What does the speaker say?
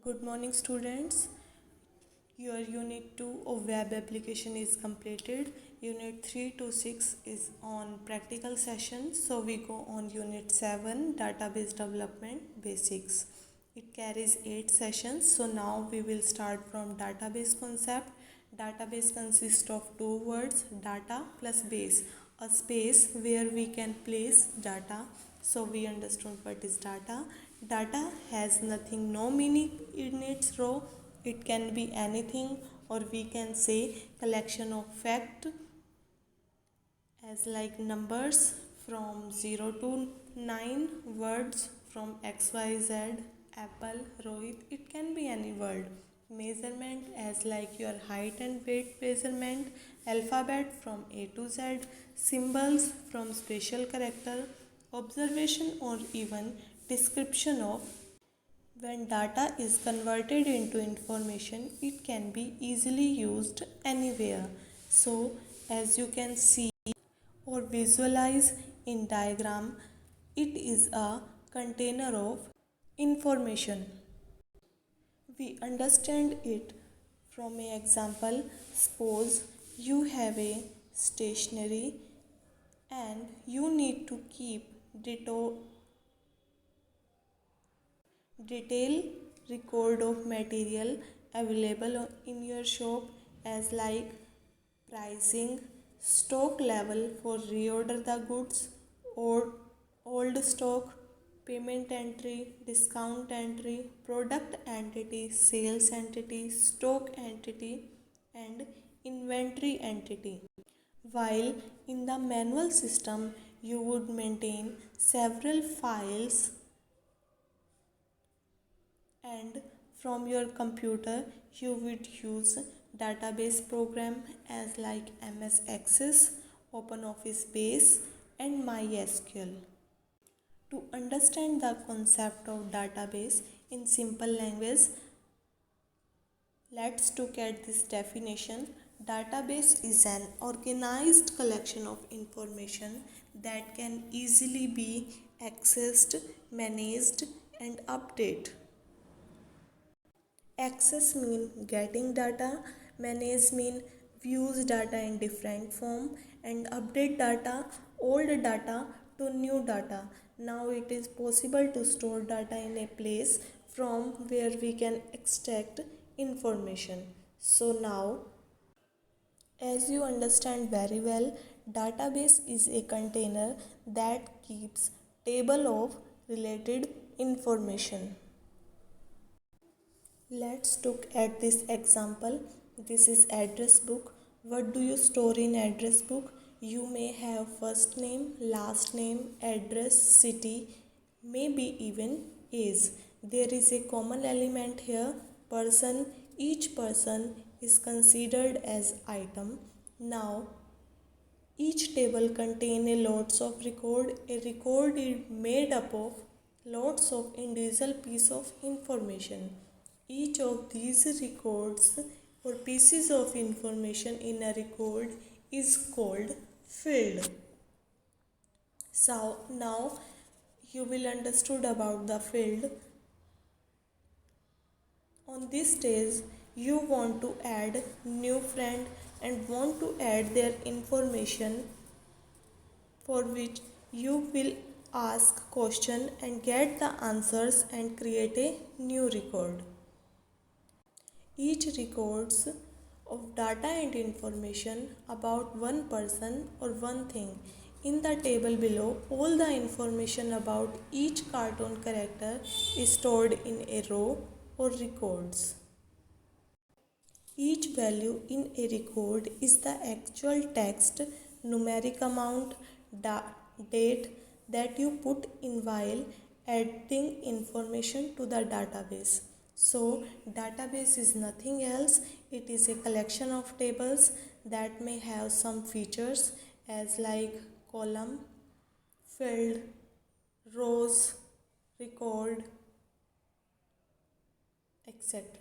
Good morning, students. Your Unit 2 of Web Application is completed. Unit 3 to 6 is on practical session. So we go on Unit 7, Database Development Basics. It carries 8 sessions. So now we will start from database concept. Database consists of two words, data plus base. A space where we can place data. So we understood what is data. Data has nothing, no meaning in its row. It can be anything, or we can say collection of fact as like numbers from 0 to 9, words from XYZ, apple, Rohit. It can be any word. Measurement as like your height and weight measurement, alphabet from A to Z, symbols from special character, observation or even description of. When data is converted into information, it can be easily used anywhere. So, as you can see or visualize in diagram, it is a container of information. We understand it from an example. Suppose you have a stationery and you need to keep detail record of material available in your shop as like pricing, stock level for reorder the goods, or old stock, payment entry, discount entry, product entity, sales entity, stock entity, and inventory entity. While in the manual system, you would maintain several files, and from your computer you would use database program as like MS Access, OpenOffice Base, and MySQL. To understand the concept of database in simple language, let's look at this definition. Database is an organized collection of information that can easily be accessed, managed, and updated. Access mean getting data, manage mean views data in different form, and update data, old data to new data. Now it is possible to store data in a place from where we can extract information. So now, as you understand very well, database is a container that keeps table of related information. Let's look at this example. This is address book. What do you store in address book? You may have first name, last name, address, city, maybe even age. There is a common element here, person. Each person is considered as item. Now, each table contains a lots of record. A record is made up of lots of individual piece of information. Each of these records or pieces of information in a record is called field. So now you will understood about the field. On this stage, you want to add new friend and want to add their information, for which you will ask question and get the answers and create a new record. Each records of data and information about one person or one thing. In the table below, all the information about each cartoon character is stored in a row or records. Each value in a record is the actual text, numeric amount, date that you put in while adding information to the database. So, database is nothing else. It is a collection of tables that may have some features as like column, field, rows, record, etc.